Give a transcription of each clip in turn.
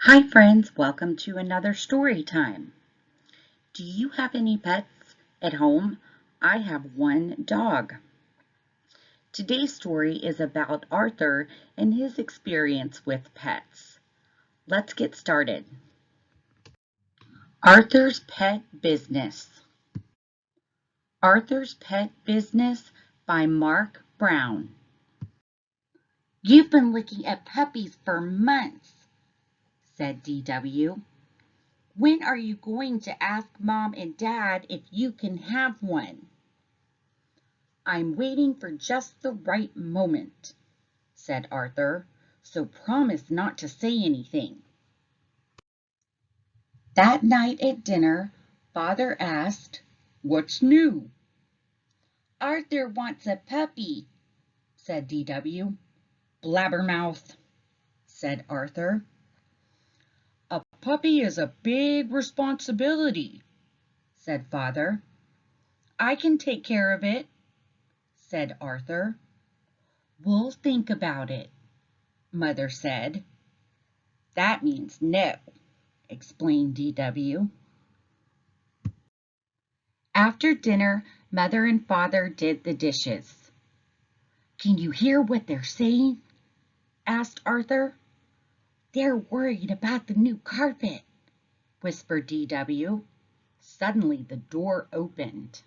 Hi friends, welcome to another story time. Do you have any pets at home? I have one dog. Today's story is about Arthur and his experience with pets. Let's get started. Arthur's Pet Business. Arthur's Pet Business by Mark Brown. You've been looking at puppies for months, said D.W. When are you going to ask Mom and Dad if you can have one? I'm waiting for just the right moment, said Arthur, so promise not to say anything. That night at dinner, Father asked, What's new? Arthur wants a puppy, said D.W. Blabbermouth, said Arthur. A puppy is a big responsibility, said Father. I can take care of it, said Arthur. We'll think about it, Mother said. That means no, explained D.W. After dinner, Mother and Father did the dishes. Can you hear what they're saying? Asked Arthur. They're worried about the new carpet, whispered D.W. Suddenly the door opened.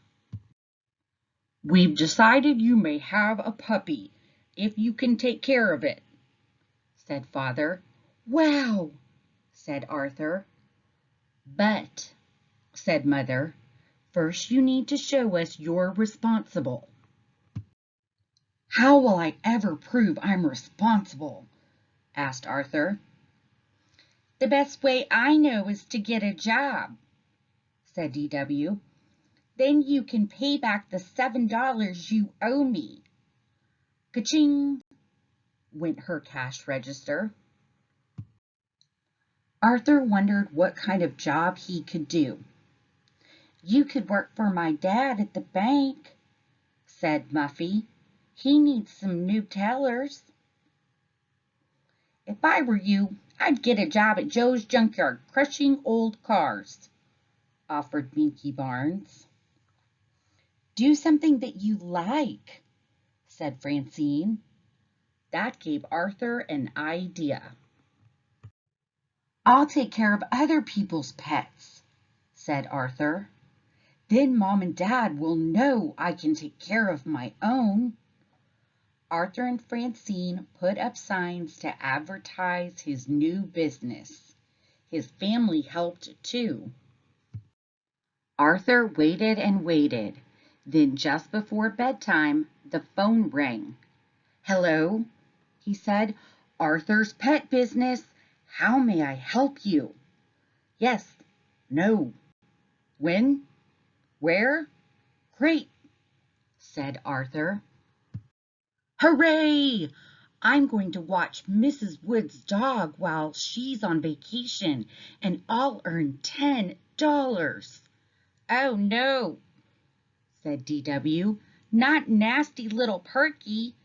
We've decided you may have a puppy if you can take care of it, said Father. Wow, said Arthur. But, said Mother, first you need to show us you're responsible. How will I ever prove I'm responsible? Asked Arthur. The best way I know is to get a job, said D.W. Then you can pay back the $7 you owe me. Ka-ching, went her cash register. Arthur wondered what kind of job he could do. You could work for my dad at the bank, said Muffy. He needs some new tellers. If I were you, I'd get a job at Joe's junkyard crushing old cars, offered Binky Barnes. Do something that you like, said Francine. That gave Arthur an idea. I'll take care of other people's pets, said Arthur. Then Mom and Dad will know I can take care of my own. Arthur and Francine put up signs to advertise his new business. His family helped too. Arthur waited and waited. Then just before bedtime, the phone rang. Hello, he said. Arthur's Pet Business. How may I help you? Yes. No. When? Where? Great, said Arthur. Hooray! I'm going to watch Mrs. Wood's dog while she's on vacation, and I'll earn $10. Oh, no, said D.W. Not nasty little Perky.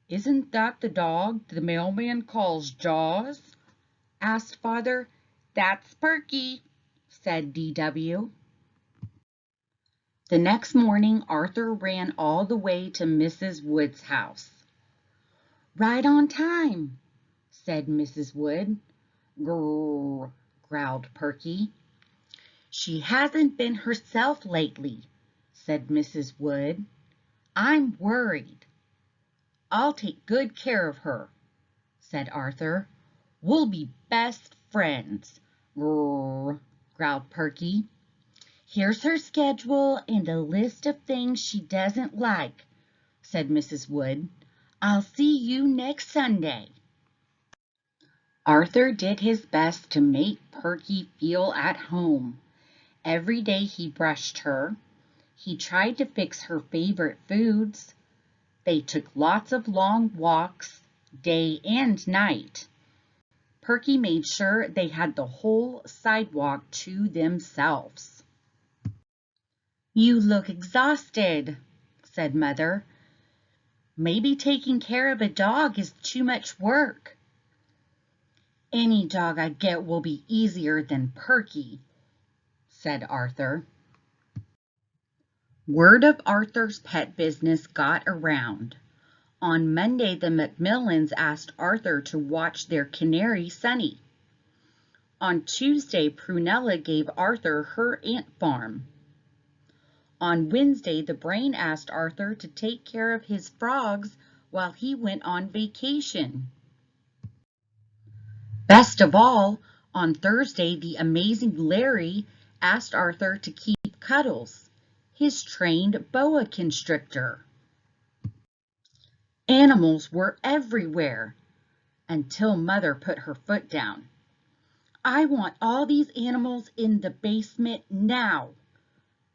Isn't that the dog the mailman calls Jaws? Asked Father. That's Perky, said D.W. The next morning, Arthur ran all the way to Mrs. Wood's house. Right on time, said Mrs. Wood. Grrr, growled Perky. She hasn't been herself lately, said Mrs. Wood. I'm worried. I'll take good care of her, said Arthur. We'll be best friends. Grrr, growled Perky. Here's her schedule and a list of things she doesn't like, said Mrs. Wood. I'll see you next Sunday. Arthur did his best to make Perky feel at home. Every day he brushed her. He tried to fix her favorite foods. They took lots of long walks, day and night. Perky made sure they had the whole sidewalk to themselves. You look exhausted, said Mother. Maybe taking care of a dog is too much work. Any dog I get will be easier than Perky, said Arthur. Word of Arthur's pet business got around. On Monday, the Macmillans asked Arthur to watch their canary, Sunny. On Tuesday, Prunella gave Arthur her ant farm. On Wednesday, the Brain asked Arthur to take care of his frogs while he went on vacation. Best of all, on Thursday, the amazing Larry asked Arthur to keep Cuddles, his trained boa constrictor. Animals were everywhere until Mother put her foot down. I want all these animals in the basement now,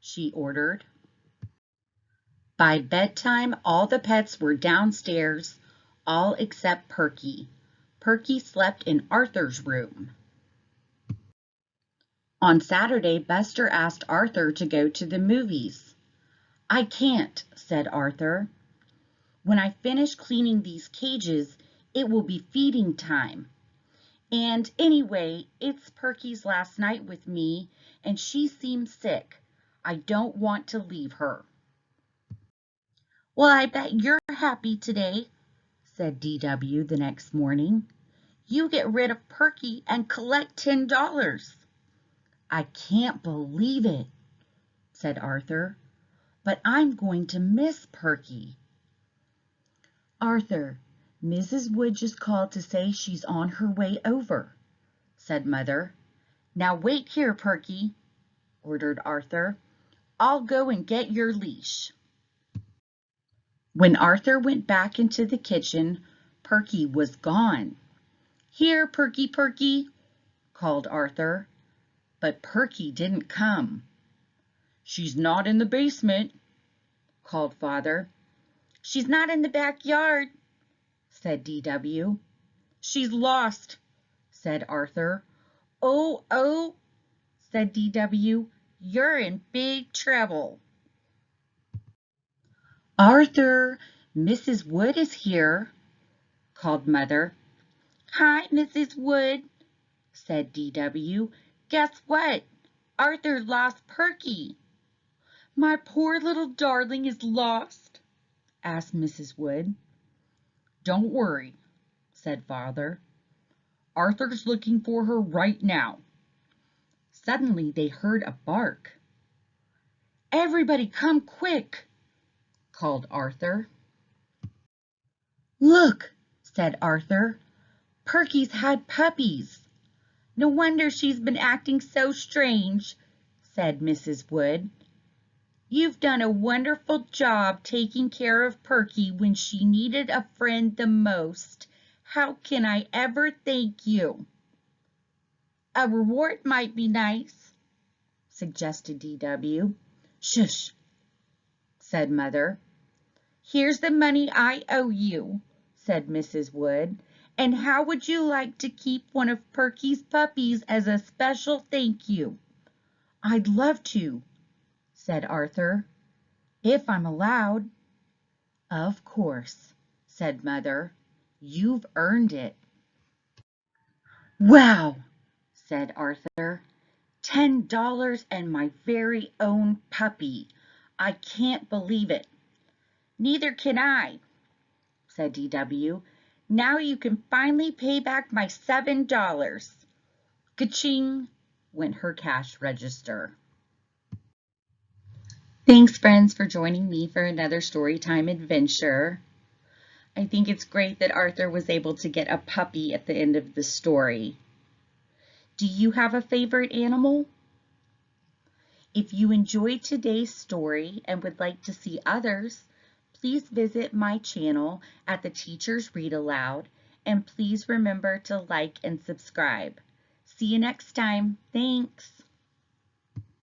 she ordered. By bedtime, all the pets were downstairs, all except Perky. Perky slept in Arthur's room. On Saturday, Buster asked Arthur to go to the movies. I can't, said Arthur. When I finish cleaning these cages, it will be feeding time. And anyway, it's Perky's last night with me, and she seems sick. I don't want to leave her. Well, I bet you're happy today, said D.W. the next morning. You get rid of Perky and collect $10. I can't believe it, said Arthur, but I'm going to miss Perky. Arthur, Mrs. Wood just called to say she's on her way over, said Mother. Now wait here, Perky, ordered Arthur. I'll go and get your leash. When Arthur went back into the kitchen, Perky was gone. Here, Perky, Perky, called Arthur, but Perky didn't come. She's not in the basement, called Father. She's not in the backyard, said D.W. She's lost, said Arthur. Oh, said D.W. You're in big trouble. Arthur, Mrs. Wood is here, called Mother. Hi, Mrs. Wood, said D.W. Guess what? Arthur lost Perky. My poor little darling is lost, asked Mrs. Wood. Don't worry, said Father. Arthur's looking for her right now. Suddenly they heard a bark. Everybody come quick, called Arthur. Look, said Arthur. Perky's had puppies. No wonder she's been acting so strange, said Mrs. Wood. You've done a wonderful job taking care of Perky when she needed a friend the most. How can I ever thank you? A reward might be nice, suggested D.W. Shush, said Mother. Here's the money I owe you, said Mrs. Wood. And how would you like to keep one of Perky's puppies as a special thank you? I'd love to, said Arthur, if I'm allowed. Of course, said Mother. You've earned it. Wow, said Arthur. $10 and my very own puppy. I can't believe it. Neither can I, said D.W. Now you can finally pay back my $7. Ka-ching, went her cash register. Thanks, friends, for joining me for another Storytime adventure. I think it's great that Arthur was able to get a puppy at the end of the story. Do you have a favorite animal? If you enjoyed today's story and would like to see others, please visit my channel at the Teachers Read Aloud, and please remember to like and subscribe. See you next time. Thanks.